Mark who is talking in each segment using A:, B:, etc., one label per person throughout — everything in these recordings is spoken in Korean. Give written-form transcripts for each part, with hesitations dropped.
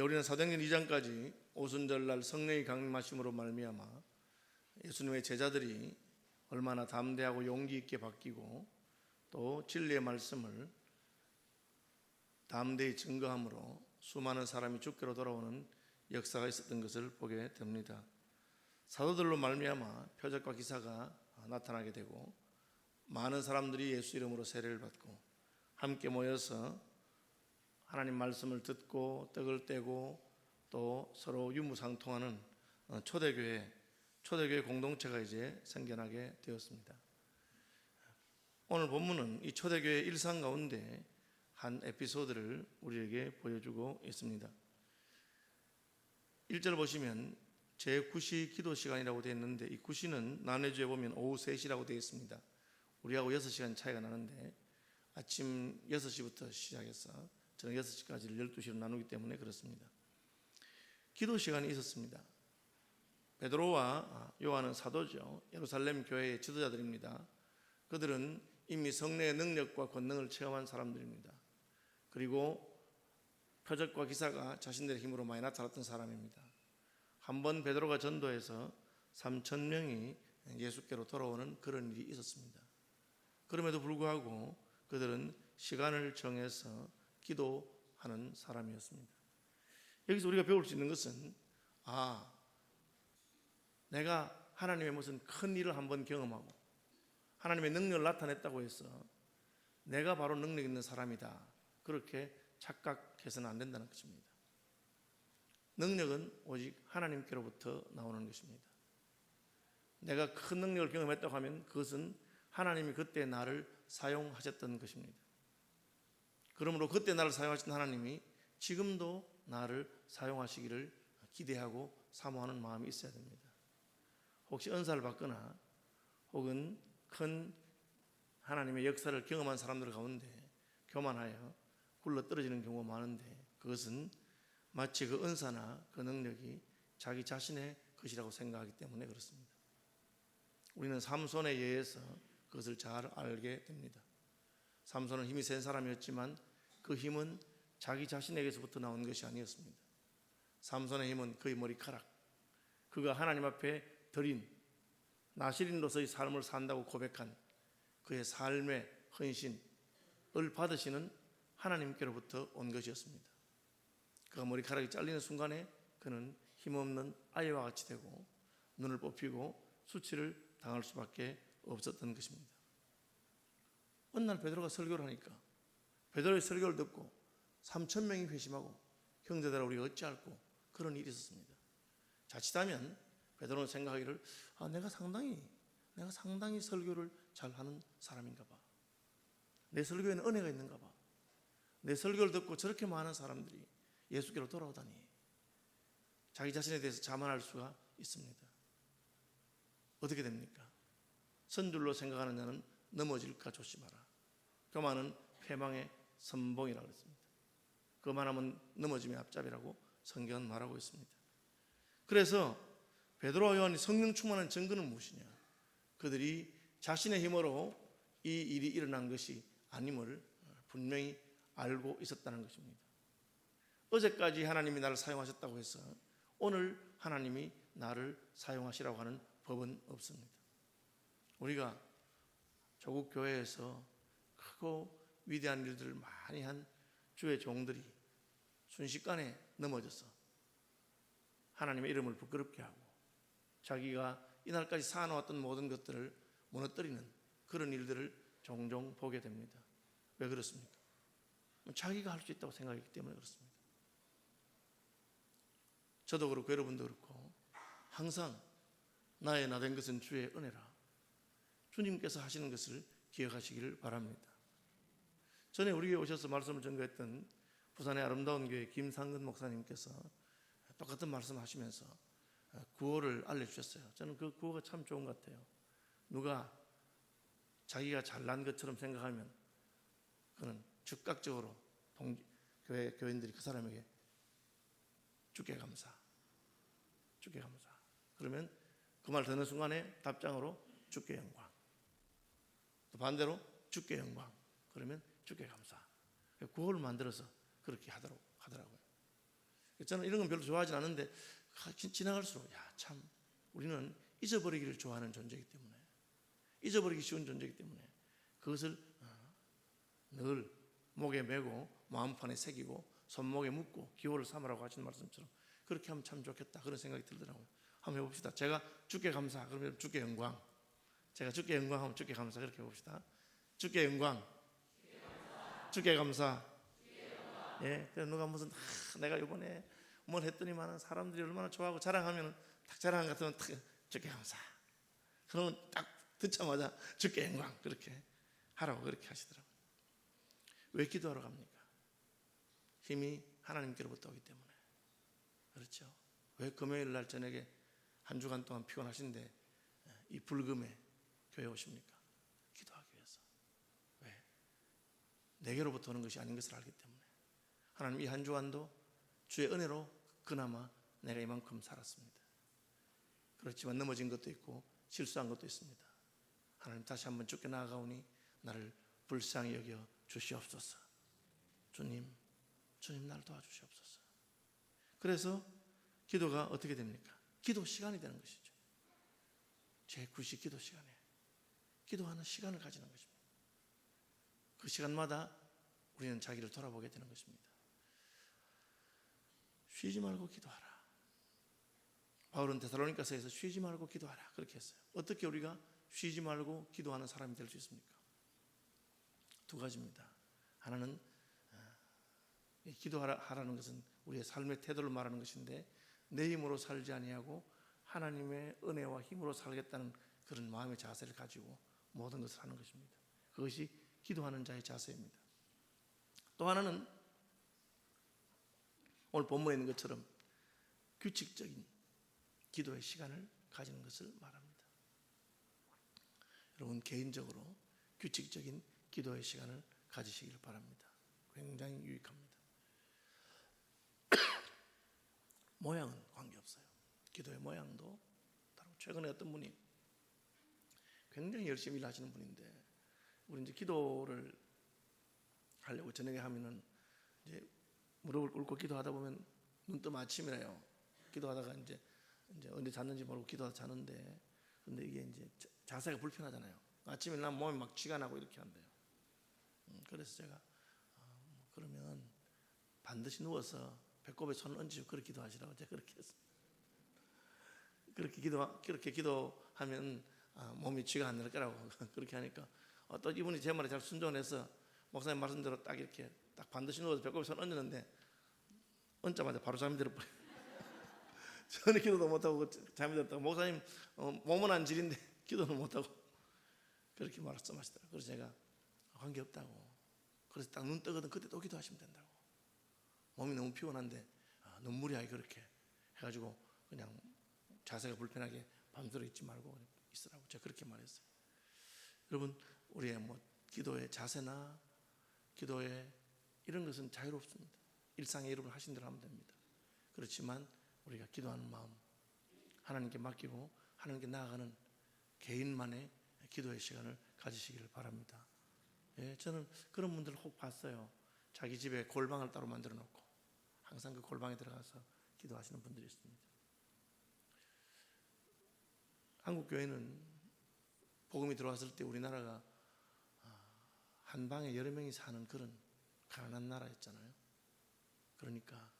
A: 우리는 사도행전 2장까지 오순절날 성령이 강림하심으로 말미암아 예수님의 제자들이 얼마나 담대하고 용기 있게 바뀌고 또 진리의 말씀을 담대히 증거함으로 수많은 사람이 주께로 돌아오는 역사가 있었던 것을 보게 됩니다. 사도들로 말미암아 표적과 기사가 나타나게 되고 많은 사람들이 예수 이름으로 세례를 받고 함께 모여서 하나님 말씀을 듣고 떡을 떼고 또 서로 유무상통하는 초대교회 공동체가 이제 생겨나게 되었습니다. 오늘 본문은 이 초대교회 일상 가운데 한 에피소드를 우리에게 보여주고 있습니다. 1절 보시면 제9시 기도 시간이라고 되어 있는데 이 9시는 난해주에 보면 오후 3시라고 되어 있습니다. 우리하고 6시간 차이가 나는데 아침 6시부터 시작해서 저는 6시까지를 12시로 나누기 때문에 그렇습니다. 기도 시간이 있었습니다. 베드로와 요한은 사도죠. 예루살렘 교회의 지도자들입니다. 그들은 이미 성령의 능력과 권능을 체험한 사람들입니다. 그리고 표적과 기사가 자신들의 힘으로 많이 나타났던 사람입니다. 한번 베드로가 전도해서 3,000명이 예수께로 돌아오는 그런 일이 있었습니다. 그럼에도 불구하고 그들은 시간을 정해서 기도하는 사람이었습니다. 여기서 우리가 배울 수 있는 것은 내가 하나님의 무슨 큰 일을 한번 경험하고 하나님의 능력을 나타냈다고 해서 내가 바로 능력 있는 사람이다, 그렇게 착각해서는 안 된다는 것입니다. 능력은 오직 하나님께로부터 나오는 것입니다. 내가 큰 능력을 경험했다고 하면 그것은 하나님이 그때 나를 사용하셨던 것입니다. 그러므로 그때 나를 사용하신 하나님이 지금도 나를 사용하시기를 기대하고 사모하는 마음이 있어야 됩니다. 혹시 은사를 받거나 혹은 큰 하나님의 역사를 경험한 사람들 가운데 교만하여 굴러 떨어지는 경우가 많은데 그것은 마치 그 은사나 그 능력이 자기 자신의 것이라고 생각하기 때문에 그렇습니다. 우리는 삼손에 의해서 그것을 잘 알게 됩니다. 삼손은 힘이 센 사람이었지만 그 힘은 자기 자신에게서부터 나온 것이 아니었습니다. 삼손의 힘은 그의 머리카락, 그가 하나님 앞에 드린 나시린으로서의 삶을 산다고 고백한 그의 삶의 헌신을 받으시는 하나님께로부터 온 것이었습니다. 그가 머리카락이 잘리는 순간에 그는 힘없는 아이와 같이 되고 눈을 뽑히고 수치를 당할 수밖에 없었던 것입니다. 어느 날 베드로가 설교를 하니까 베드로의 설교를 듣고 3,000명이 회심하고 형제들아 우리가 어찌할꼬, 그런 일이 있었습니다. 자칫하면 베드로는 생각하기를 내가 상당히 설교를 잘하는 사람인가 봐, 내 설교에는 은혜가 있는가 봐, 내 설교를 듣고 저렇게 많은 사람들이 예수께로 돌아오다니, 자기 자신에 대해서 자만할 수가 있습니다. 어떻게 됩니까? 선줄로 생각하는 자는 넘어질까 조심하라. 교만은 패망의 선봉이라고 했습니다. 그만하면 넘어짐의 앞잡이라고 성경은 말하고 있습니다. 그래서 베드로와 요한이 성령 충만한 증거는 무엇이냐? 그들이 자신의 힘으로 이 일이 일어난 것이 아님을 분명히 알고 있었다는 것입니다. 어제까지 하나님이 나를 사용하셨다고 해서 오늘 하나님이 나를 사용하시라고 하는 법은 없습니다. 우리가 조국 교회에서 크고 위대한 일들을 많이 한 주의 종들이 순식간에 넘어져서 하나님의 이름을 부끄럽게 하고 자기가 이날까지 쌓아놓았던 모든 것들을 무너뜨리는 그런 일들을 종종 보게 됩니다. 왜 그렇습니까? 자기가 할 수 있다고 생각했기 때문에 그렇습니다. 저도 그렇고 여러분도 그렇고 항상 나의 나 된 것은 주의 은혜라, 주님께서 하시는 것을 기억하시기를 바랍니다. 전에 우리 교회 오셔서 말씀을 전거했던 부산의 아름다운 교회 김상근 목사님께서 똑같은 말씀하시면서 구호를 알려주셨어요. 저는 그 구호가 참 좋은 것 같아요. 누가 자기가 잘난 것처럼 생각하면 그는 즉각적으로 교회 교인들이 그 사람에게 주께 감사, 주께 감사. 그러면 그 말 듣는 순간에 답장으로 주께 영광. 또 반대로 주께 영광. 그러면 주께 감사. 구호를 만들어서 그렇게 하더라고요. 저는 이런 건 별로 좋아하진 않는데 지나갈수록 참 우리는 잊어버리기를 좋아하는 존재이기 때문에, 잊어버리기 쉬운 존재이기 때문에 그것을 늘 목에 메고 마음판에 새기고 손목에 묶고 기호를 삼으라고 하신 말씀처럼 그렇게 하면 참 좋겠다, 그런 생각이 들더라고요. 한번 해봅시다. 제가 주께 감사 그러면 주께 영광, 제가 주께 영광 하면 주께 감사, 그렇게 해봅시다. 주께 영광, 주께 감사. 예, 그래서 누가 무슨 내가 이번에 뭘 했더니만 사람들이 얼마나 좋아하고 자랑하면 딱 자랑 같으면 딱 주께 감사. 그러면 딱 듣자마자 주께 영광, 그렇게 하라고 그렇게 하시더라고요. 왜 기도하러 갑니까? 힘이 하나님께로부터 오기 때문에. 그렇죠. 왜 금요일 날 저녁에 한 주간 동안 피곤하신데 이 불금에 교회 오십니까? 기도하기 위해서. 왜? 내게로부터 오는 것이 아닌 것을 알기 때문에. 하나님 이 한 주간도 주의 은혜로 그나마 내가 이만큼 살았습니다. 그렇지만 넘어진 것도 있고 실수한 것도 있습니다. 하나님 다시 한번 주께 나아가오니 나를 불쌍히 여겨 주시옵소서. 주님 나를 도와주시옵소서. 그래서 기도가 어떻게 됩니까? 기도 시간이 되는 것이죠. 제9시 기도 시간에 기도하는 시간을 가지는 것입니다. 그 시간마다 우리는 자기를 돌아보게 되는 것입니다. 쉬지 말고 기도하라. 바울은 데살로니가서에서 쉬지 말고 기도하라 그렇게 했어요. 어떻게 우리가 쉬지 말고 기도하는 사람이 될 수 있습니까? 두 가지입니다. 하나는 기도하라는 것은 우리의 삶의 태도를 말하는 것인데, 내 힘으로 살지 아니하고 하나님의 은혜와 힘으로 살겠다는 그런 마음의 자세를 가지고 모든 것을 하는 것입니다. 그것이 기도하는 자의 자세입니다. 또 하나는 오늘 본문에 있는 것처럼 규칙적인 기도의 시간을 가지는 것을 말합니다. 여러분 개인적으로 규칙적인 기도의 시간을 가지시길 바랍니다. 굉장히 유익합니다. 모양은 관계없어요. 기도의 모양도 다르고, 최근에 어떤 분이 굉장히 열심히 일하시는 분인데, 우리 이제 기도를 하려고 저녁에 하면은 이제 무릎을 꿇고 기도하다 보면 눈 뜨면 아침이래요. 기도하다가 이제 언제 잤는지 모르고 기도하다 자는데, 근데 이게 이제 자세가 불편하잖아요. 아침에 난 몸이 막 쥐가 나고 이렇게 한대요. 그래서 제가 그러면 반드시 누워서 배꼽에 손을 얹으시고 그렇게 기도하시라고 제가 그렇게 했어요. 그렇게 기도하면 몸이 쥐가 안 날 거라고 그렇게 하니까 또 이분이 제 말에 잘 순종해서 목사님 말씀대로 딱 이렇게 딱 반드시 누워서 배꼽에 손 얹었는데 얹자마자 바로 잠이 들어버려요. 저는 기도도 못하고 잠이 들었다고, 목사님 몸은 안 지린데 기도는 못하고 그렇게 말씀하시더라고요. 그래서 제가 관계없다고, 그래서 딱 눈 뜨거든 그때 또 기도하시면 된다고. 몸이 너무 피곤한데 너무 무리하게 그렇게 해가지고 그냥 자세가 불편하게 밤새도록 있지 말고 있으라고 제가 그렇게 말했어요. 여러분 우리의 기도의 자세나 기도의 이런 것은 자유롭습니다. 일상에 여러분 하신 대로 하면 됩니다. 그렇지만 우리가 기도하는 마음 하나님께 맡기고 하나님께 나아가는 개인만의 기도의 시간을 가지시기를 바랍니다. 예, 저는 그런 분들을 혹 봤어요. 자기 집에 골방을 따로 만들어 놓고 항상 그 골방에 들어가서 기도하시는 분들이 있습니다. 한국 교회는 복음이 들어왔을 때 우리나라가 한 방에 여러 명이 사는 그런 가난한 나라였잖아요. 그러니까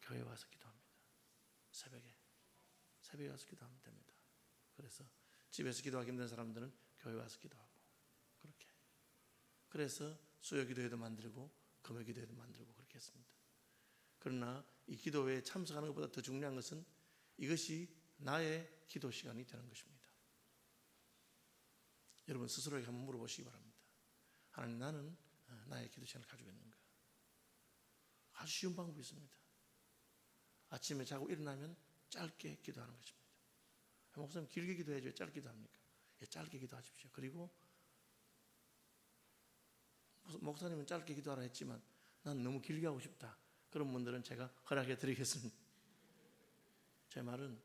A: 교회에 와서 기도합니다. 새벽에 와서 기도하면 됩니다. 그래서 집에서 기도하기 힘든 사람들은 교회에 와서 기도하고 그렇게. 그래서 수요 기도회도 만들고 금요 기도회도 만들고 그렇게 했습니다. 그러나 이 기도회에 참석하는 것보다 더 중요한 것은 이것이 나의 기도 시간이 되는 것입니다. 여러분 스스로에게 한번 물어보시기 바랍니다. 하나님, 나는 나의 기도 시간을 가지고 있는가? 아주 쉬운 방법이 있습니다. 아침에 자고 일어나면 짧게 기도하는 것입니다. 목사님 길게 기도해줘요? 짧게 기도합니까? 예, 짧게 기도하십시오. 그리고 목사님은 짧게 기도하라 했지만 난 너무 길게 하고 싶다. 그런 분들은 제가 허락해 드리겠습니다. 제 말은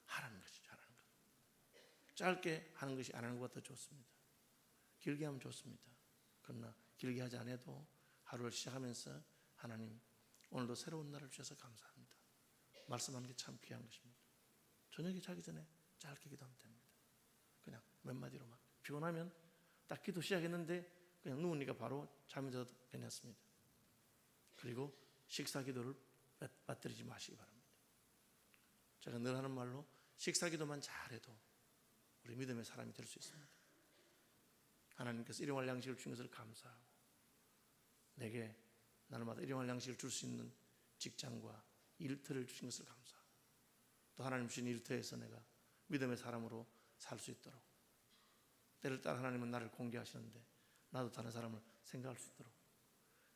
A: 하라는 것이죠. 하라는 것. 짧게 하는 것이 안 하는 것보다 더 좋습니다. 길게 하면 좋습니다. 그러나 길게 하지 않아도 하루를 시작하면서 하나님, 오늘도 새로운 날을 주셔서 감사합니다. 말씀하는 게 참 귀한 것입니다. 저녁에 자기 전에 짧게 기도하면 됩니다. 그냥 몇 마디로만. 피곤하면 딱 기도 시작했는데 그냥 누우니까 바로 잠이 들어도 괜찮습니다. 그리고 식사 기도를 빠뜨리지 마시기 바랍니다. 제가 늘 하는 말로 식사 기도만 잘해도 우리 믿음의 사람이 될 수 있습니다. 하나님께서 일용할 양식을 주신 것을 감사하고 내게 날마다 일용할 양식을 줄 수 있는 직장과 일터를 주신 것을 감사하고 또 하나님 주신 일터에서 내가 믿음의 사람으로 살 수 있도록 때를 따라 하나님은 나를 공개하시는데 나도 다른 사람을 생각할 수 있도록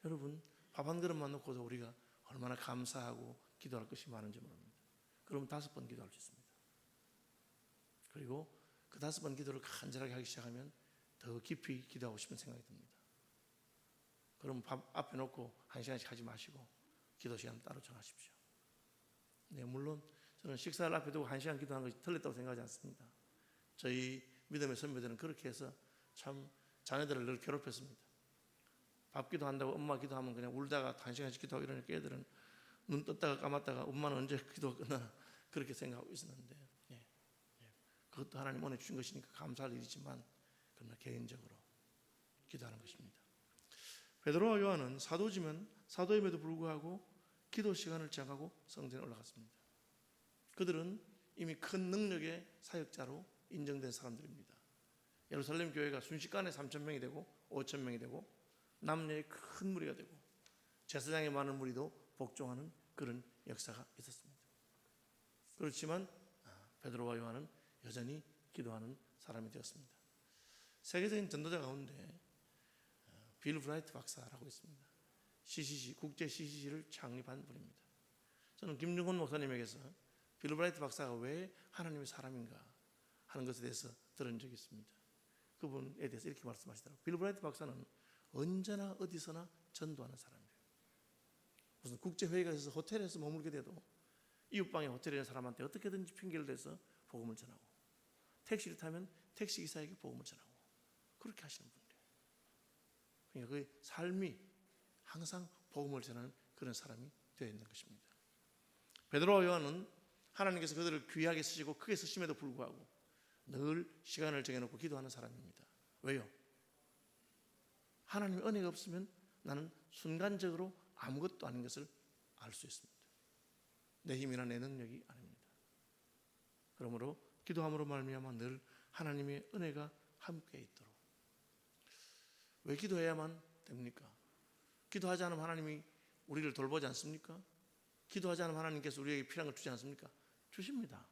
A: 여러분 밥 한 그릇만 놓고도 우리가 얼마나 감사하고 기도할 것이 많은지 모릅니다. 그러면 5번 기도할 수 있습니다. 그리고 그 5번 기도를 간절하게 하기 시작하면 더 깊이 기도하고 싶은 생각이 듭니다. 그럼 밥 앞에 놓고 1시간씩 하지 마시고 기도 시간 따로 정하십시오. 네, 물론 저는 식사를 앞에 두고 1시간 기도하는 것이 틀렸다고 생각하지 않습니다. 저희 믿음의 선배들은 그렇게 해서 참 자녀들을 늘 괴롭혔습니다. 밥 기도한다고 엄마 기도하면 그냥 울다가 1시간씩 기도하고 이러니까 애들은 눈 떴다가 감았다가 엄마는 언제 기도가 끝나나 그렇게 생각하고 있었는데 그것도 하나님 은혜 주신 것이니까 감사할 일이지만 그러나 개인적으로 기도하는 것입니다. 베드로와 요한은 사도지만 사도임에도 불구하고 기도 시간을 정하고 성전에 올라갔습니다. 그들은 이미 큰 능력의 사역자로 인정된 사람들입니다. 예루살렘 교회가 순식간에 3,000명이 되고 5,000명이 되고 남녀의 큰 무리가 되고 제사장의 많은 무리도 복종하는 그런 역사가 있었습니다. 그렇지만 베드로와 요한은 여전히 기도하는 사람이 되었습니다. 세계적인 전도자 가운데 빌 브라이트 박사라고 있습니다. CCC, 국제 CCC를 창립한 분입니다. 저는 김중곤 목사님에게서 빌 브라이트 박사가 왜 하나님의 사람인가 하는 것에 대해서 들은 적이 있습니다. 그분에 대해서 이렇게 말씀하시더라고요. 빌 브라이트 박사는 언제나 어디서나 전도하는 사람이에요. 무슨 국제회의가 있어서 호텔에서 머물게 돼도 이웃방에 호텔에 있는 사람한테 어떻게든지 핑계를 대서 복음을 전하고 택시를 타면 택시기사에게 복음을 전하고 그렇게 하시는 분이에요. 그러니까 그 삶이 항상 복음을 전하는 그런 사람이 되어 있는 것입니다. 베드로와 요한은 하나님께서 그들을 귀하게 쓰시고 크게 쓰심에도 불구하고 늘 시간을 정해놓고 기도하는 사람입니다. 왜요? 하나님의 은혜가 없으면 나는 순간적으로 아무것도 아닌 것을 알 수 있습니다. 내 힘이나 내 능력이 아닙니다. 그러므로 기도함으로 말미암아 늘 하나님의 은혜가 함께 있도록. 왜 기도해야만 됩니까? 기도하지 않으면 하나님이 우리를 돌보지 않습니까? 기도하지 않으면 하나님께서 우리에게 필요한 걸 주지 않습니까? 주십니다.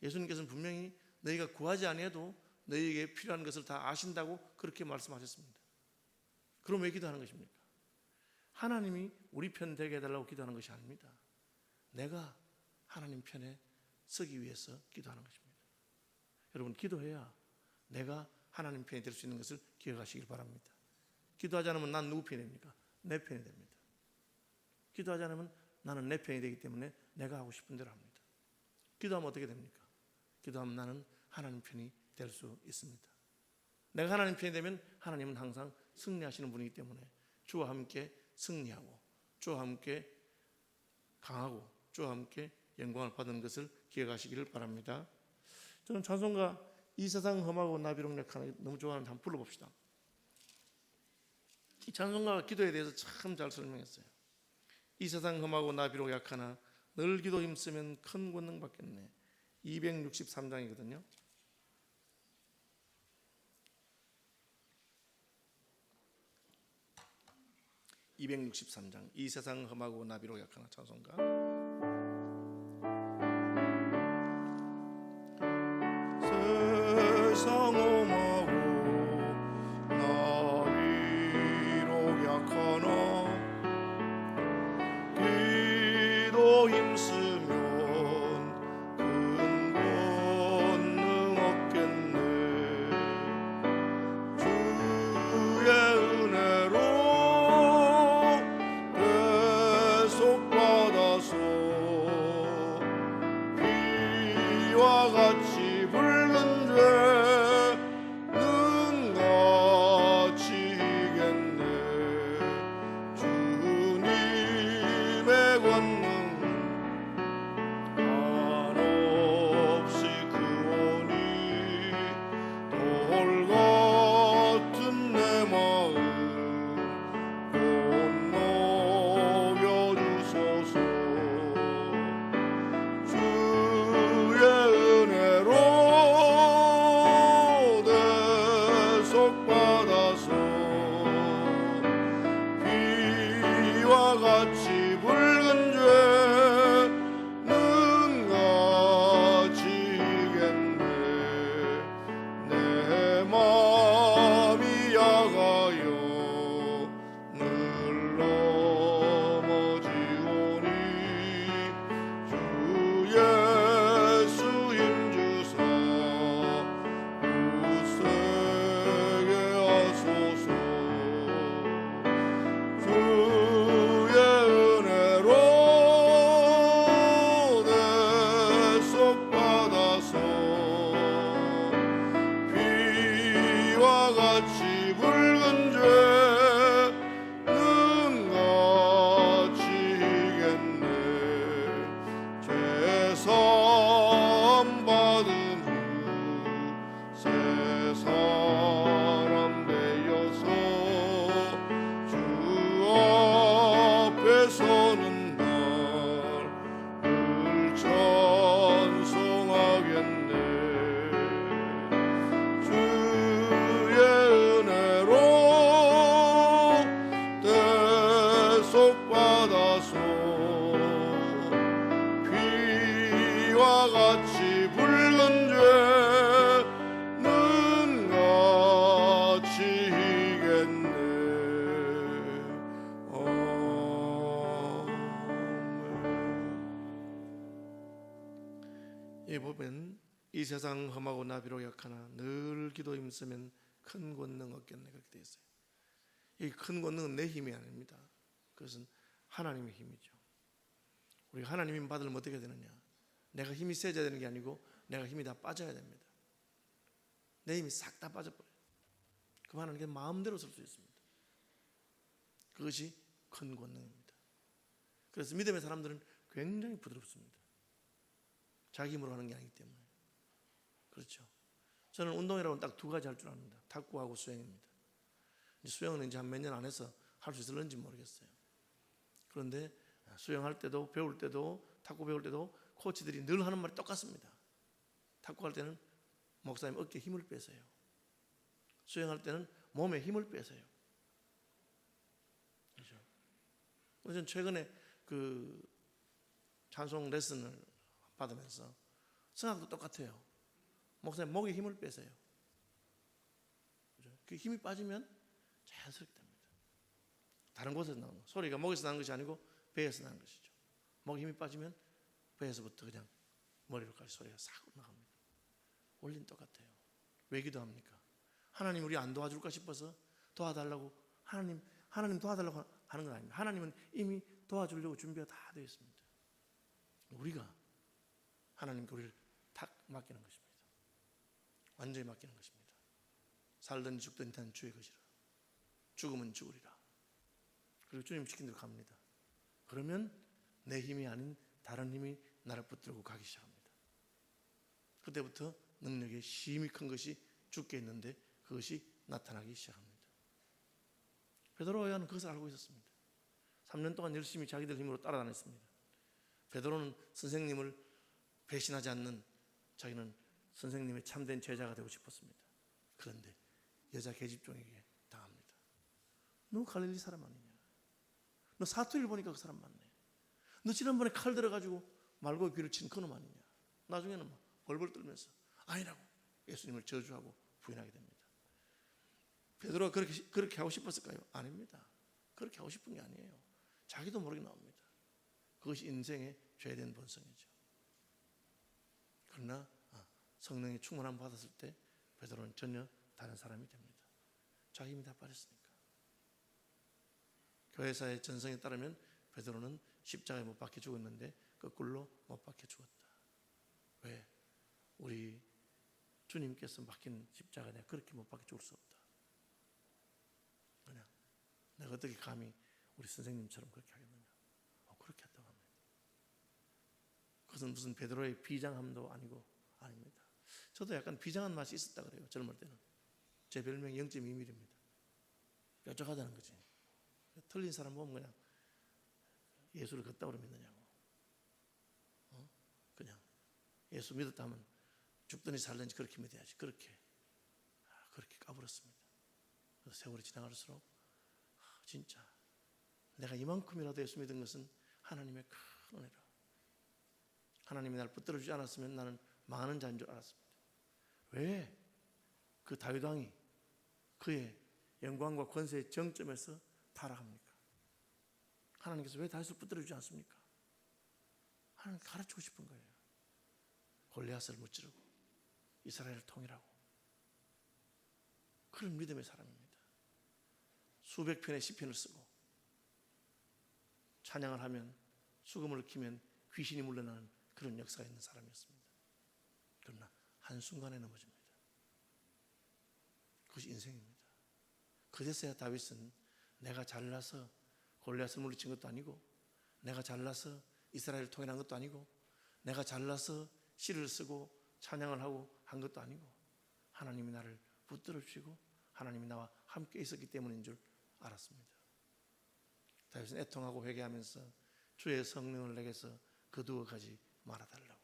A: 예수님께서는 분명히 너희가 구하지 아니해도 너희에게 필요한 것을 다 아신다고 그렇게 말씀하셨습니다. 그럼 왜 기도하는 것입니까? 하나님이 우리 편 되게 해달라고 기도하는 것이 아닙니다. 내가 하나님 편에 서기 위해서 기도하는 것입니다. 여러분 기도해야 내가 하나님 편이 될 수 있는 것을 기억하시길 바랍니다. 기도하지 않으면 난 누구 편이 됩니까? 내 편이 됩니다. 기도하지 않으면 나는 내 편이 되기 때문에 내가 하고 싶은 대로 합니다. 기도하면 어떻게 됩니까? 기도하면 나는 하나님 편이 될 수 있습니다. 내가 하나님 편이 되면 하나님은 항상 승리하시는 분이기 때문에 주와 함께 승리하고 주와 함께 강하고 주와 함께 영광을 받는 것을 기억하시기를 바랍니다. 저는 찬송가 이 세상 험하고 나비록 약하나 너무 좋아하는데 한번 불러봅시다. 이 찬송가가 기도에 대해서 참 잘 설명했어요. 이 세상 험하고 나비록 약하나 늘 기도 힘쓰면 큰 권능 받겠네. 263장이거든요. (263장) 이 세상 험하고 나비록 약하나 찬송가. 세상 험하고 나비록 약하나 기도 힘쓰면 큰 권능 얻겠네. 주의 은혜로 대속받아서 비와 같이 붉은 죄는 같이 이겠네. 주님
B: 같이 붉은 죄는 같이 이겠네. 내 마음이 약하여 늘 넘어지오니 주 예수 힘주사 굳세게 하소서. 주의 은혜로 내 속 받아서 피와 같이 붉은 죄는 같이 이겠네. 죄 사함 받은 후 새 사람 되어서 주 앞에 서는 날 늘 찬송하겠네. 주의 은혜로 대속 받아서 피와 같이 붉은 죄는 같이 이겠네.
A: 이 보면 이 세상 험하고 나비로 약하나 늘 기도 힘쓰면 큰 권능 얻겠네, 그렇게 되어 있어요. 이 큰 권능은 내 힘이 아닙니다. 그것은 하나님의 힘이죠. 우리가 하나님 힘 받으면 어떻게 되느냐? 내가 힘이 세져야 되는 게 아니고 내가 힘이 다 빠져야 됩니다. 내 힘이 싹 다 빠져버려요. 그럼 하나님께 마음대로 쓸 수 있습니다. 그것이 큰 권능입니다. 그래서 믿음의 사람들은 굉장히 부드럽습니다. 자기 힘으로 하는 게 아니기 때문에. 그렇죠. 저는 운동이라고는 딱 두 가지 할 줄 압니다. 탁구하고 수영입니다. 수영은 이제 한 몇 년 안 해서 할 수 있을는지 모르겠어요. 그런데 수영할 때도 배울 때도 탁구 배울 때도 코치들이 늘 하는 말이 똑같습니다. 탁구 할 때는 목사님 어깨에 힘을 빼세요. 수영할 때는 몸에 힘을 빼세요. 그렇죠. 저는 최근에 그 찬송 레슨을 받으면서 성악도 똑같아요. 목사님 목에 힘을 빼세요. 그렇죠? 그 힘이 빠지면 자연스럽게 됩니다. 다른 곳에서 나오는 거. 소리가 목에서 나는 것이 아니고 배에서 나는 것이죠. 목에 힘이 빠지면 배에서부터 그냥 머리로까지 소리가 싹 올라갑니다. 원리는 똑같아요. 왜 기도합니까? 하나님 우리 안 도와줄까 싶어서 도와달라고 하나님 도와달라고 하는 건 아닙니다. 하나님은 이미 도와주려고 준비가 다 되어 있습니다. 우리가 하나님께 우리를 탁 맡기는 것입니다. 완전히 맡기는 것입니다. 살든 죽든 난 주의 것이라. 죽으면 죽으리라. 그리고 주님 시킨 대로 갑니다. 그러면 내 힘이 아닌 다른 힘이 나를 붙들고 가기 시작합니다. 그때부터 능력의 힘이 큰 것이 주께 있는데 그것이 나타나기 시작합니다. 베드로와 요한은 그것을 알고 있었습니다. 3년 동안 열심히 자기들 힘으로 따라다녔습니다. 베드로는 선생님을 배신하지 않는, 자기는 선생님의 참된 제자가 되고 싶었습니다. 그런데 여자 계집종에게 당합니다. 너 갈릴리 사람 아니냐? 너 사투리를 보니까 그 사람 맞네. 너 지난번에 칼 들어가지고 말고 귀를 친 그놈 아니냐? 나중에는 막 벌벌 떨면서 아니라고 예수님을 저주하고 부인하게 됩니다. 베드로가 그렇게 하고 싶었을까요? 아닙니다. 그렇게 하고 싶은 게 아니에요. 자기도 모르게 나옵니다. 그것이 인생의 죄된 본성이죠. 그러나 성령의 충만함 받았을 때 베드로는 전혀 다른 사람이 됩니다. 자기 힘이 다 빠졌으니까. 교회사의 전성에 따르면 베드로는 십자가에 못 박혀 죽었는데 거꾸로 못 박혀 죽었다. 왜? 우리 주님께서 박힌 십자가에 내가 그렇게 못 박혀 죽을 수 없다. 그냥 내가 어떻게 감히 우리 선생님처럼 그렇게 하겠느냐. 그렇게 했다고 합니다. 그것은 무슨 베드로의 비장함도 아니고 아닙니다. 저도 약간 비장한 맛이 있었다 그래요. 젊을 때는. 제 별명이 0.2mm입니다. 뾰족하다는 거지. 틀린 사람 보면 그냥 예수를 걷다고 믿느냐고. 그냥 예수 믿었다면 죽든지 살든지 그렇게 믿어야지. 그렇게 까불었습니다. 세월이 지나갈수록 진짜 내가 이만큼이라도 예수 믿은 것은 하나님의 큰 은혜라. 하나님이 나를 붙들어 주지 않았으면 나는 망하는 자인 줄 알았습니다. 왜 그 다윗 왕이 그의 영광과 권세의 정점에서 타락합니까? 하나님께서 왜 다윗을 붙들어 주지 않습니까? 하나님 가르치고 싶은 거예요. 골리앗을 무찌르고 이스라엘을 통일하고. 그런 믿음의 사람입니다. 수백 편의 시편을 쓰고 찬양을 하면 수금을 키면 귀신이 물러나는 그런 역사가 있는 사람이었습니다. 그러나 한순간에 넘어집니다. 그것이 인생입니다. 그제서야 다윗은 내가 잘나서 골리앗을 물리친 것도 아니고, 내가 잘나서 이스라엘을 통일한 것도 아니고, 내가 잘나서 시를 쓰고 찬양을 하고 한 것도 아니고, 하나님이 나를 붙들어 주시고 하나님이 나와 함께 있었기 때문인 줄 알았습니다. 다윗은 애통하고 회개하면서 주의 성령을 내게서 거두어 가지 말아달라고,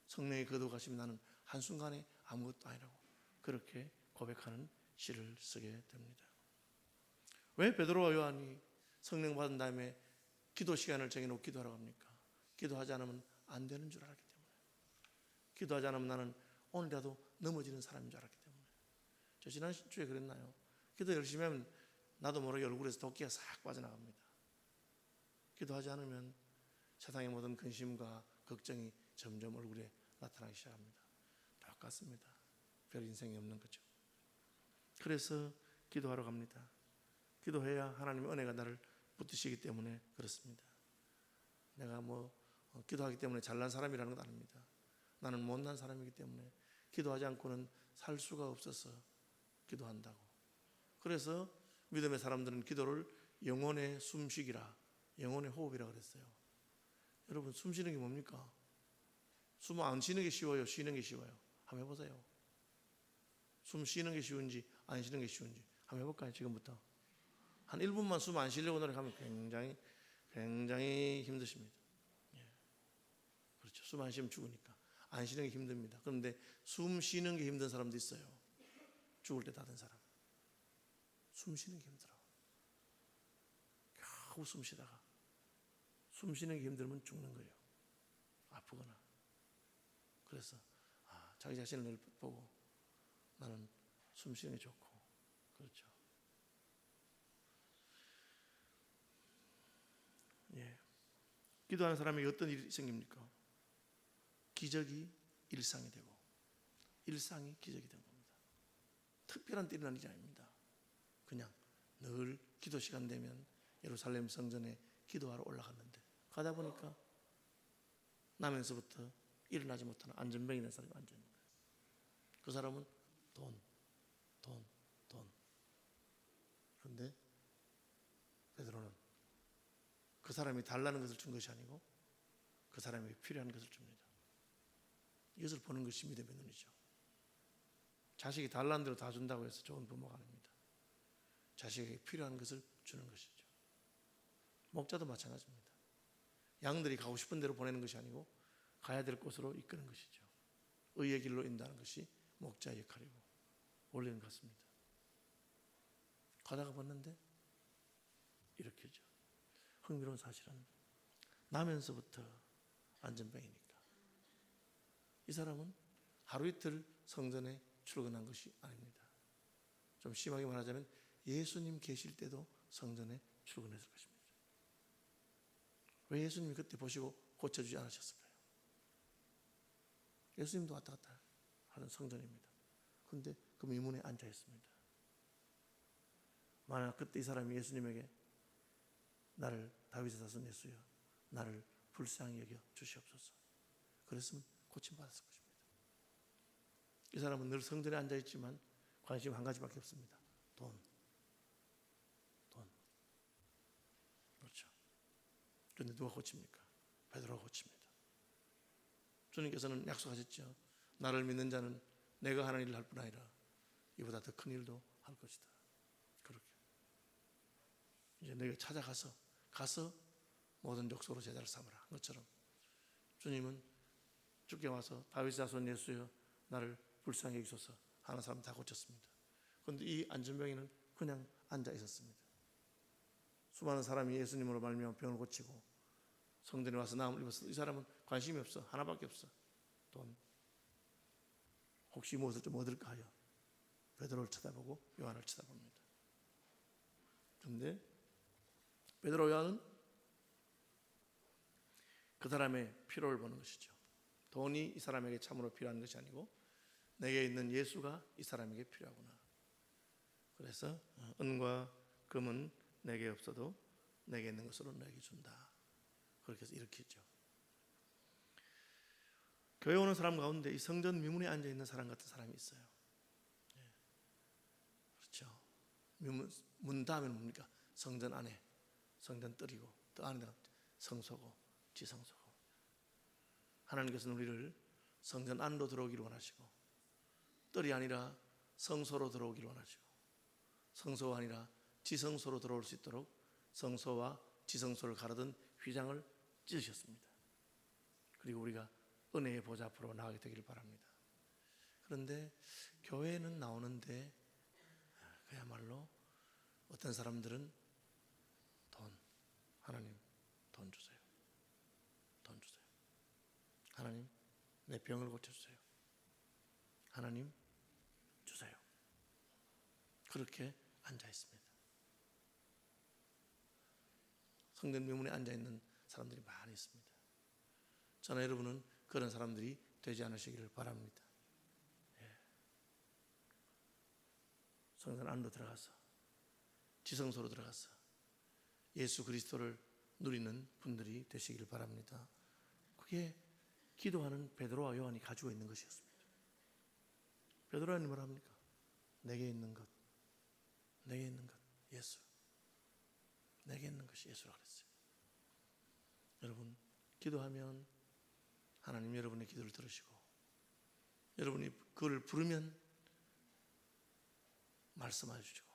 A: 성령이 거두어 가시면 나는 한순간에 아무것도 아니라고 그렇게 고백하는 시를 쓰게 됩니다. 왜 베드로와 요한이 성령 받은 다음에 기도 시간을 정해놓고 기도하라고 합니까? 기도하지 않으면 안 되는 줄 알았기 때문에. 기도하지 않으면 나는 오늘이라도 넘어지는 사람인 줄 알았기 때문에. 저 지난 주에 그랬나요? 기도 열심히 하면 나도 모르게 얼굴에서 도끼가 싹 빠져나갑니다. 기도하지 않으면 세상의 모든 근심과 걱정이 점점 얼굴에 나타나기 시작합니다. 똑같습니다. 별 인생이 없는 거죠. 그래서 기도하러 갑니다. 기도해야 하나님의 은혜가 나를 붙드시기 때문에 그렇습니다. 내가 기도하기 때문에 잘난 사람이라는 건 아닙니다. 나는 못난 사람이기 때문에 기도하지 않고는 살 수가 없어서 기도한다고. 그래서 믿음의 사람들은 기도를 영혼의 숨쉬기라, 영혼의 호흡이라 그랬어요. 여러분, 숨 쉬는 게 뭡니까? 숨 안 쉬는 게 쉬워요, 쉬는 게 쉬워요? 한번 해보세요. 숨 쉬는 게 쉬운지 안 쉬는 게 쉬운지 한번 해볼까요? 지금부터 한 1분만 숨 안 쉬려고 노력하면 굉장히 힘드십니다. 예. 그렇죠. 숨 안 쉬면 죽으니까 안 쉬는 게 힘듭니다. 그런데 숨 쉬는 게 힘든 사람도 있어요. 죽을 때 닫은 사람. 숨 쉬는 게 힘들어. 겨우 숨 쉬다가 숨 쉬는 게 힘들면 죽는 거예요. 아프거나. 그래서 자기 자신을 늘 보고 나는 숨 쉬는 게 좋고. 그렇죠. 예. 기도하는 사람에게 어떤 일이 생깁니까? 기적이 일상이 되고 일상이 기적이 된 겁니다. 특별한 때 일어나는 일이 아닙니다. 그냥 늘 기도 시간 되면 예루살렘 성전에 기도하러 올라갔는데 가다 보니까 나면서부터 일어나지 못하는 안전병이 된 사람이 앉아 있는 거예요. 그 사람은 돈. 그런데 베드로는 그 사람이 달라는 것을 준 것이 아니고 그 사람에게 필요한 것을 줍니다. 이것을 보는 것이 믿음의 눈이죠. 자식이 달라는 대로 다 준다고 해서 좋은 부모가 아닙니다. 자식에게 필요한 것을 주는 것이죠. 목자도 마찬가지입니다. 양들이 가고 싶은 대로 보내는 것이 아니고 가야 될 곳으로 이끄는 것이죠. 의의 길로 인도하는 것이 목자의 역할이고 원리는 같습니다. 가다가 봤는데 이렇게죠. 흥미로운 사실은 나면서부터 안전병이니까 이 사람은 하루 이틀 성전에 출근한 것이 아닙니다. 좀 심하게 말하자면 예수님 계실 때도 성전에 출근했을 것입니다. 왜 예수님이 그때 보시고 고쳐주지 않으셨을까요? 예수님도 왔다 갔다 하는 성전입니다. 그런데 그 미문에 앉아 있습니다. 만약 그때 이 사람이 예수님에게 나를 다윗의 자손 예수여 나를 불쌍히 여겨 주시옵소서 그랬으면 고침받았을 것입니다. 이 사람은 늘 성전에 앉아 있지만 관심이 한 가지밖에 없습니다. 돈. 그렇죠. 그런데 누가 고칩니까? 베드로가 고칩니다. 주님께서는 약속하셨죠. 나를 믿는 자는 내가 하는 일을 할 뿐 아니라 이보다 더 큰 일도 할 것이다. 그렇게 이제 너희가 찾아가서 모든 족속으로 제자를 삼으라 한 것처럼 주님은 주께 와서 다윗의 자손 예수여 나를 불쌍히 여기소서 하는 사람 다 고쳤습니다. 그런데 이 안전병이는 그냥 앉아 있었습니다. 수많은 사람이 예수님으로 말미암아 병을 고치고 성전에 와서 나음을 입었어. 이 사람은 관심이 없어. 하나밖에 없어. 돈. 혹시 무엇을 좀 얻을까 하여 베드로를 쳐다보고 요한을 쳐다봅니다. 그런데 베드로 요한은 그 사람의 필요를 보는 것이죠. 돈이 이 사람에게 참으로 필요한 것이 아니고 내게 있는 예수가 이 사람에게 필요하구나. 그래서 은과 금은 내게 없어도 내게 있는 것으로 내게 준다. 그렇게 해서 일으키죠. 교회 오는 사람 가운데 이 성전 미문에 앉아 있는 사람 같은 사람이 있어요. 그렇죠. 문 다음에는 뭡니까? 성전 안에, 성전 뜰이고 또 안에 성소고 지성소고. 하나님께서는 우리를 성전 안으로 들어오기를 원하시고 뜰이 아니라 성소로 들어오기를 원하시고 성소가 아니라 지성소로 들어올 수 있도록 성소와 지성소를 가르던 휘장을 찢으셨습니다. 그리고 우리가 은혜의 보좌 앞으로 나가게 되기를 바랍니다. 그런데 교회는 나오는데 그야말로 어떤 사람들은 돈, 하나님 돈 주세요. 돈 주세요. 하나님 내 병을 고쳐주세요. 하나님 주세요. 그렇게 앉아 있습니다. 성전 명문에 앉아 있는 사람들이 많이 있습니다. 저나 여러분은 그런 사람들이 되지 않으시기를 바랍니다. 성전 안으로 들어가서 지성소로 들어가서 예수 그리스도를 누리는 분들이 되시기를 바랍니다. 그게 기도하는 베드로와 요한이 가지고 있는 것이었습니다. 베드로는 뭐라 합니까? 내게 있는 것, 내게 있는 것, 예수. 내게 있는 것이 예수라고 그랬어요. 여러분, 기도하면 하나님 여러분의 기도를 들으시고 여러분이 그를 부르면 말씀해 주시고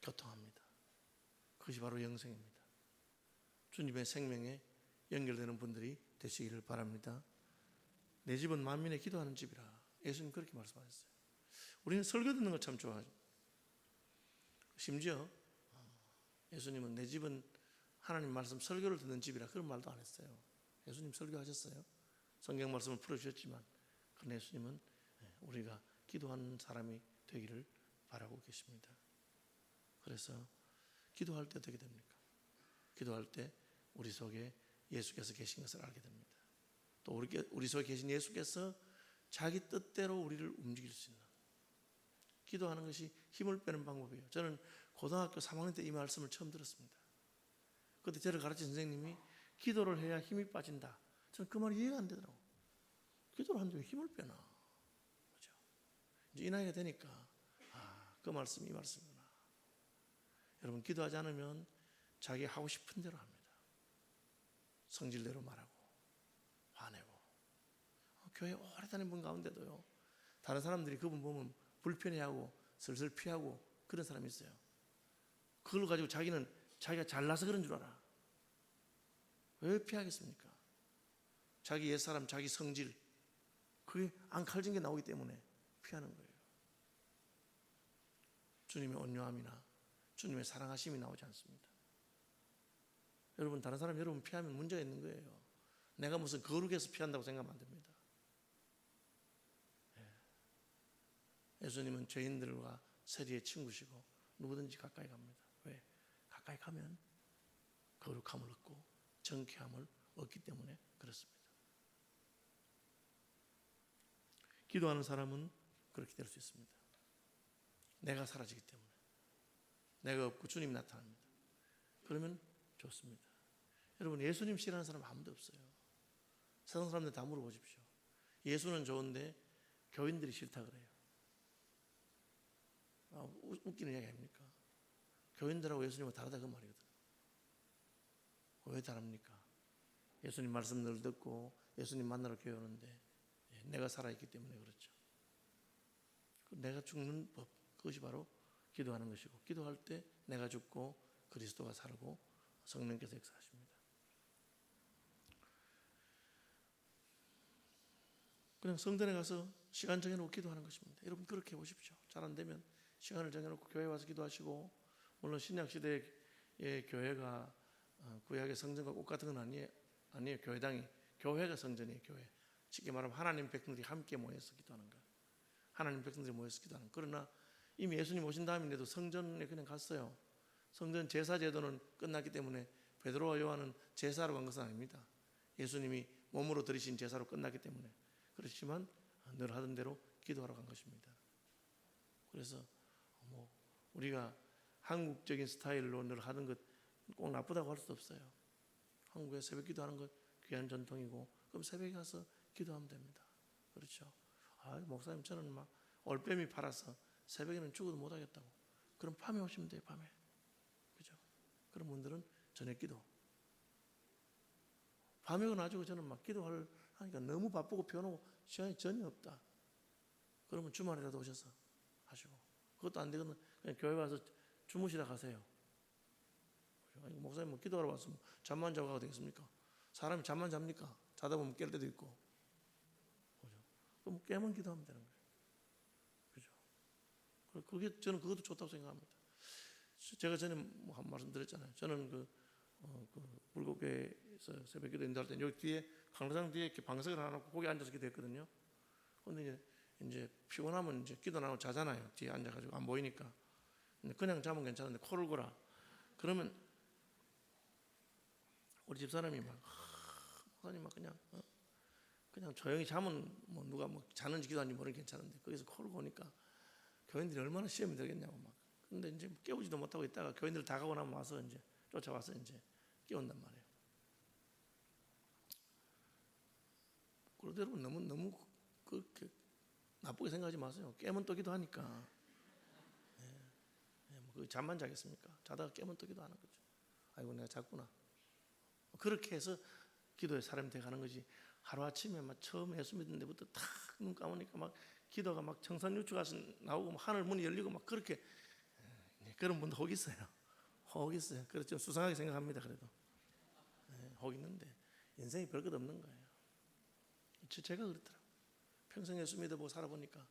A: 교통합니다. 그것이 바로 영생입니다. 주님의 생명에 연결되는 분들이 되시기를 바랍니다. 내 집은 만민의 기도하는 집이라 예수님 그렇게 말씀하셨어요. 우리는 설교 듣는 걸 참 좋아하죠. 심지어 예수님은 내 집은 하나님 말씀 설교를 듣는 집이라 그런 말도 안 했어요. 예수님 설교하셨어요. 성경 말씀을 풀어주셨지만 그런 예수님은 우리가 기도하는 사람이 되기를 바라고 계십니다. 그래서 기도할 때 어떻게 됩니까? 기도할 때 우리 속에 예수께서 계신 것을 알게 됩니다. 또 우리 속에 계신 예수께서 자기 뜻대로 우리를 움직일 수 있는 기도하는 것이 힘을 빼는 방법이에요. 저는 고등학교 3학년 때 이 말씀을 처음 들었습니다. 그때 저를 가르친 선생님이 기도를 해야 힘이 빠진다. 저는 그 말이 이해가 안 되더라고요. 기도를 하는데 왜 힘을 빼나? 그렇죠? 이제 이 나이가 되니까 그 말씀이 이 말씀이구나. 여러분 기도하지 않으면 자기 하고 싶은 대로 합니다. 성질대로 말하고 화내고 교회 오래 다닌 분 가운데도요. 다른 사람들이 그분 보면 불편해하고 슬슬 피하고 그런 사람이 있어요. 그걸 가지고 자기는 자기가 잘나서 그런 줄 알아. 왜 피하겠습니까? 자기 옛사람, 자기 성질 그게 안 칼진 게 나오기 때문에 피하는 거예요. 주님의 온유함이나 주님의 사랑하심이 나오지 않습니다. 여러분 다른 사람 여러분 피하면 문제가 있는 거예요. 내가 무슨 거룩해서 피한다고 생각하면 안 됩니다. 예수님은 죄인들과 세리의 친구시고 누구든지 가까이 갑니다. 왜? 가까이 가면 거룩함을 얻고 정쾌함을 얻기 때문에 그렇습니다. 기도하는 사람은 그렇게 될 수 있습니다. 내가 사라지기 때문에 내가 없고 주님이 나타납니다. 그러면 좋습니다. 여러분 예수님 싫어하는 사람 아무도 없어요. 세상 사람들 다 물어보십시오. 예수는 좋은데 교인들이 싫다 그래요. 웃기는 이야기 아닙니까? 교인들하고 예수님은 다르다 그 말이거든요. 왜 다릅니까? 예수님 말씀 늘 듣고 예수님 만나러 교회 오는데 내가 살아있기 때문에 그렇죠. 내가 죽는 법 그것이 바로 기도하는 것이고 기도할 때 내가 죽고 그리스도가 살고 성령께서 역사하십니다. 그냥 성전에 가서 시간 정해놓고 기도하는 것입니다. 여러분 그렇게 해보십시오. 잘 안 되면 시간을 정해놓고 교회 와서 기도하시고 물론 신약시대에 교회가 구약의 성전과 똑같은 건 아니에요. 교회당이 교회가 성전이에요. 교회. 쉽게 말하면 하나님 백성들이 함께 모여서 기도하는 거예요. 하나님 백성들이 모여서 기도하는 거예요. 그러나 이미 예수님 오신 다음인데도 성전에 그냥 갔어요. 성전 제사 제도는 끝났기 때문에 베드로와 요한은 제사로 간 것은 아닙니다. 예수님이 몸으로 드리신 제사로 끝났기 때문에. 그렇지만 늘 하던 대로 기도하러 간 것입니다. 그래서 우리가 한국적인 스타일로 늘 하는 것 꼭 나쁘다고 할 수도 없어요. 한국에 새벽 기도하는 것 귀한 전통이고, 그럼 새벽에 가서 기도하면 됩니다. 그렇죠? 목사님 저는 막 올빼미 팔아서 새벽에는 죽어도 못하겠다고. 그럼 밤에 오시면 돼요. 밤에. 그죠? 그런 분들은 저녁 기도. 밤에 가지고 저는 막 기도를 하니까 너무 바쁘고 피곤하고 시간이 전혀 없다. 그러면 주말이라도 오셔서 하시고, 그것도 안 되거든 그냥 교회 와서 주무시다 가세요. 목사님 기도하러 왔으면 잠만 자고 가도 되겠습니까? 사람이 잠만 잡니까? 자다 보면 깰 때도 있고. 그죠? 그럼 깨면 기도하면 되는 거예요. 그죠? 그게 저는 그것도 좋다고 생각합니다. 제가 전에 한 말씀 드렸잖아요. 저는 그 불국교에서 새벽 기도 인도할 때 여기 뒤에 강로장 뒤에 이렇게 방석을 하나 놓고 거기 앉아서 기도했거든요. 근데 이제 피곤하면 이제 기도 나누고 자잖아요. 뒤에 앉아가지고 안 보이니까. 그냥 자면 괜찮은데 코를 골아. 그러면 우리 집사람이 목사님 막 그냥 조용히 자면 누가 자는지 기도하는지 모르는 괜찮은데 거기서 코를 고니까 교인들이 얼마나 시험이 들겠냐고 막. 근데 이제 깨우지도 못하고 있다가 교인들 다 가고 나면 와서 이제 쫓아와서 이제 깨운단 말이에요. 그러대로 너무 그렇게 나쁘게 생각하지 마세요. 깨면 또 기도하니까. 그 잠만 자겠습니까? 자다가 깨면 또 기도하는 거죠. 아이고 내가 잤구나. 그렇게 해서 기도에 사람이 돼가는 거지. 하루아침에 막 처음 예수 믿는 데부터 탁 눈 감으니까 막 기도가 막 청산유추가 나오고 막 하늘 문이 열리고 막 그렇게. 그런 분도 혹 있어요. 혹 있어요. 그래서 좀 수상하게 생각합니다. 그래도 혹 있는데 인생이 별것 없는 거예요. 제가 그렇더라고요. 평생 예수 믿어보고 살아보니까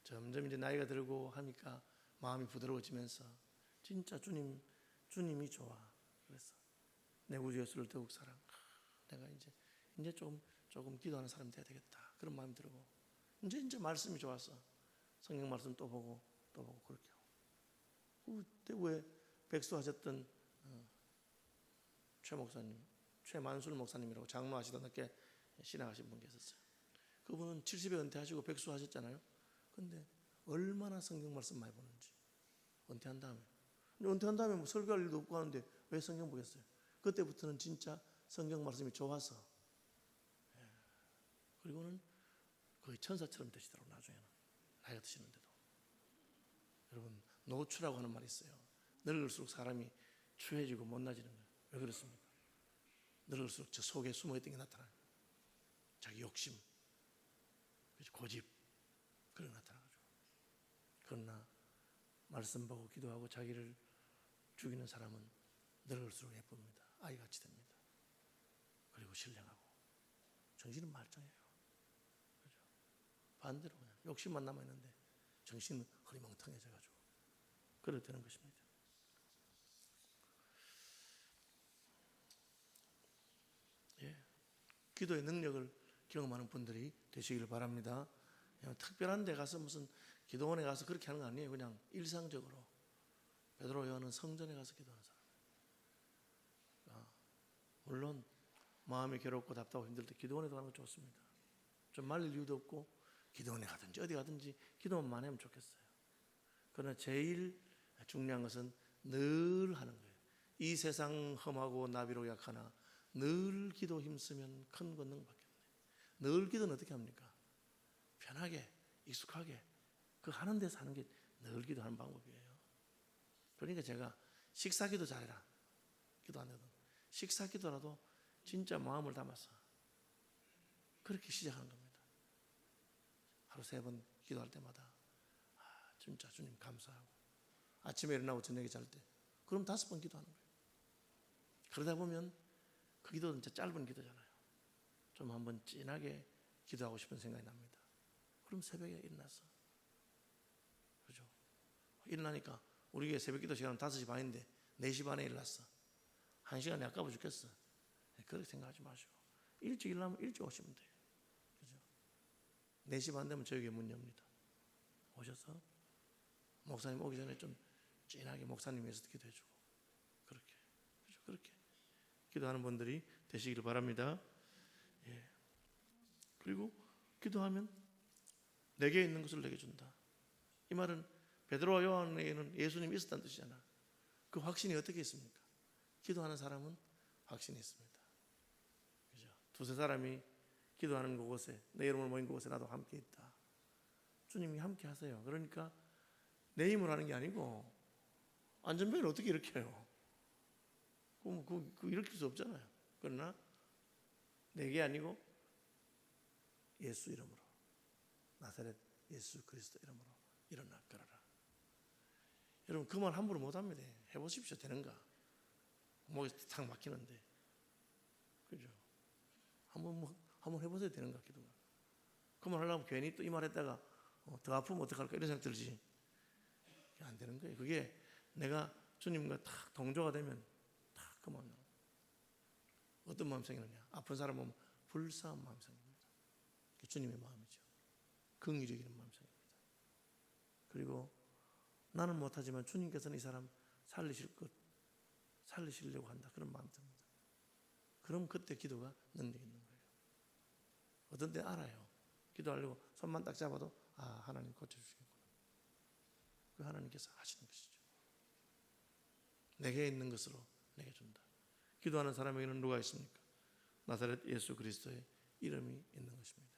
A: 점점 이제 나이가 들고 하니까 마음이 부드러워지면서 진짜 주님이 좋아. 그래서 내 구주 예수를 더욱 사랑. 내가 이제 조금 기도하는 사람이 돼야 되겠다. 그런 마음이 들고 이제 말씀이 좋아서 성경 말씀 또 보고 그렇게 하고. 그때 왜 백수하셨던 최 목사님, 최만술 목사님이라고 장로하시던 늦게 신앙하신 분 계셨어요. 그분은 70에 은퇴하시고 백수하셨잖아요. 근데 얼마나 성경 말씀 많이 보는지. 은퇴한 다음에 설교할 일도 없고 하는데 왜 성경 보겠어요? 그때부터는 진짜 성경 말씀이 좋아서. 그리고는 거의 천사처럼 되시더라고요. 나중에는 나이가 드시는데도. 여러분 노추라고 하는 말이 있어요. 늙을수록 사람이 추해지고 못나지는 거예요. 왜 그렇습니까? 늙을수록 저 속에 숨어있던 게 나타나요. 자기 욕심, 고집, 그런 게 나타나가지고. 그러나 말씀 보고 기도하고 자기를 죽이는 사람은 늙을수록 예쁩니다. 아이같이 됩니다. 그리고 신령하고 정신은 말짱해요. 그렇죠? 반대로 그냥 욕심만 남아있는데 정신은 흐리멍텅해져가지고 그렇게 되는 것입니다. 기도의 능력을 경험하는 분들이 되시길 바랍니다. 특별한 데 가서 무슨 기도원에 가서 그렇게 하는 거 아니에요. 그냥 일상적으로 베드로 요한은 성전에 가서 기도하는 사람. 물론 마음이 괴롭고 답답하고 힘들 때 기도원에도 가는 거 좋습니다. 좀 말릴 이유도 없고 기도원에 가든지 어디 가든지 기도만 많이 하면 좋겠어요. 그러나 제일 중요한 것은 늘 하는 거예요. 이 세상 험하고 나비로 약하나 늘 기도 힘쓰면 큰 권능밖에 없네. 늘 기도는 어떻게 합니까? 편하게 익숙하게 그 하는 데서 하는 게 늘 기도하는 방법이에요. 그러니까 제가 식사기도 잘해라. 기도 안 해도 식사기도라도 진짜 마음을 담아서 그렇게 시작하는 겁니다. 하루 3번 기도할 때마다 진짜 주님 감사하고 아침에 일어나고 저녁에 잘 때 그럼 5번 기도하는 거예요. 그러다 보면 그 기도는 진짜 짧은 기도잖아요. 좀 한번 진하게 기도하고 싶은 생각이 납니다. 그럼 새벽에 일어나서 그죠? 일어나니까 우리 새벽 기도 시간은 5시 반인데 4시 반에 일어났어. 한 시간이 아까워 죽겠어. 그렇게 생각하지 마시고 일찍 일어나면 일찍 오시면 돼요. 그죠? 4시 반 되면 저에게 문 엽니다. 오셔서 목사님 오기 전에 좀 진하게 목사님 위해서 기도해주고 그렇게, 그죠? 그렇게 기도하는 분들이 되시기를 바랍니다. 예. 그리고 기도하면 내게 있는 것을 내게 준다. 이 말은 베드로와 요한에게는 예수님이 있었다는 뜻이잖아. 그 확신이 어떻게 있습니까? 기도하는 사람은 확신이 있습니다. 그죠? 두세 사람이 기도하는 곳에, 내 이름으로 모인 곳에 나도 함께 있다. 주님이 함께 하세요. 그러니까 내 힘으로 하는 게 아니고 안전벨을 어떻게 일으켜요? 그럼 일으킬 수 없잖아요. 그러나 내게 아니고 예수 이름으로, 나사렛 예수 그리스도 이름으로 일어나 걸어라. 여러분 그 말 함부로 못합니다. 해보십시오. 되는가? 목이 탁 막히는데, 그죠? 한번 해보세요. 되는가? 기도가. 그 말 하려면 괜히 또 이 말 했다가 더 아프면 어떡할까 이런 생각 들지. 안 되는 거예요. 그게 내가 주님과 탁 동조가 되면 탁 그만 나와. 어떤 마음 생기느냐? 아픈 사람 보면 불쌍한 마음 생깁니다. 그게 주님의 마음이죠. 긍휼히 여기는 마음 생깁니다. 그리고 나는 못하지만 주님께서는 이 사람 살리시려고 한다. 그런 마음 듭니다. 그럼 그때 기도가 능력 있는 거예요. 어떤 때 알아요. 기도하려고 손만 딱 잡아도 하나님 고쳐주시겠구나. 그 하나님께서 하시는 것이죠. 내게 있는 것으로 내게 준다. 기도하는 사람에게는 누가 있습니까? 나사렛 예수 그리스도의 이름이 있는 것입니다.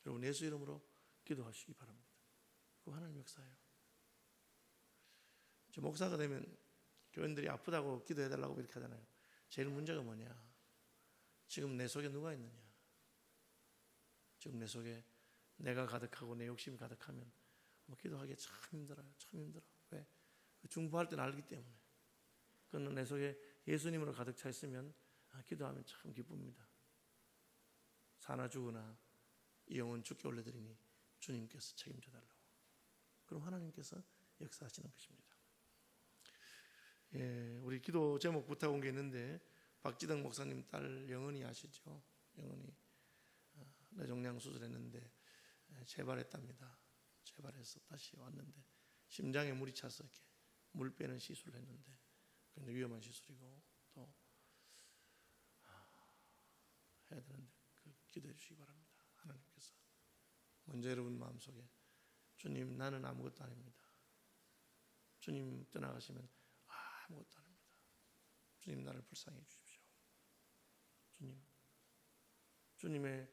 A: 여러분 예수 이름으로 기도하시기 바랍니다. 그 하나님 역사예요. 저 목사가 되면 교인들이 아프다고 기도해달라고 이렇게 하잖아요. 제일 문제가 뭐냐? 지금 내 속에 누가 있느냐? 지금 내 속에 내가 가득하고 내 욕심이 가득하면 기도하기 참 힘들어요. 참 힘들어. 왜? 중보할 때는 알기 때문에. 그러나 내 속에 예수님으로 가득 차 있으면 기도하면 참 기쁩니다. 사나 죽으나 이 영혼 죽게 올려드리니 주님께서 책임져 달라고. 그럼 하나님께서 역사하시는 것입니다. 예, 우리 기도 제목 부탁 온 게 있는데 박지덕 목사님 딸 영은이 아시죠? 영은이 뇌종양 수술했는데 재발했답니다. 재발해서 다시 왔는데 심장에 물이 차서 이렇게 물 빼는 시술을 했는데 굉장히 위험한 시술이고 또 해야 되는데 기도해 주시기 바랍니다. 하나님께서 먼저 여러분 마음속에 주님 나는 아무것도 아닙니다. 주님 떠나가시면 아무것도 아닙니다. 주님 나를 불쌍히 해주십시오. 주님의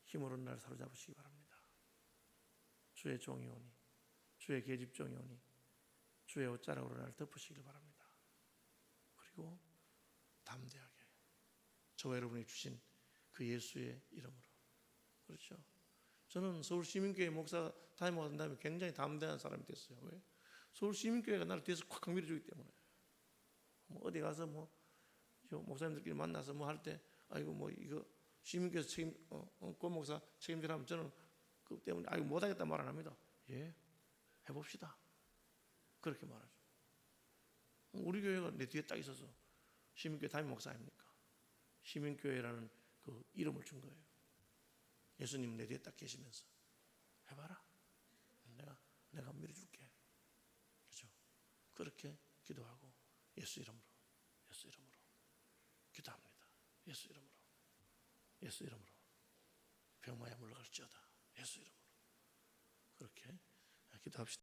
A: 힘으로 나를 사로잡으시기 바랍니다. 주의 종이 오니 주의 계집종이 오니 주의 옷자락으로 나를 덮으시길 바랍니다. 그리고 담대하게 저와 여러분이 주신 그 예수의 이름으로. 그렇죠? 저는 서울시민교회 목사 담임하고 난 다음에 굉장히 담대한 사람이 됐어요. 왜? 서울시민교회가 나를 뒤에서 콱콱 밀어주기 때문에. 어디 가서 목사님들끼리 만나서 할 때 아이고 이거 시민교회에서 책임 권 목사 책임지라면 저는 그 때문에 못하겠다 말 안 합니다. 예, 해봅시다. 그렇게 말하죠. 우리 교회가 내 뒤에 딱 있어서 시민교회 담임 목사 아닙니까? 시민교회라는 그 이름을 준 거예요. 예수님 내 뒤에 딱 계시면서 해봐라. 내가 밀어줄게. 그렇죠? 그렇게 기도하고 예수 이름으로 기도합니다. 예수 이름으로 병마에 물러갈지어다. 예수 이름으로 그렇게 기도합시다.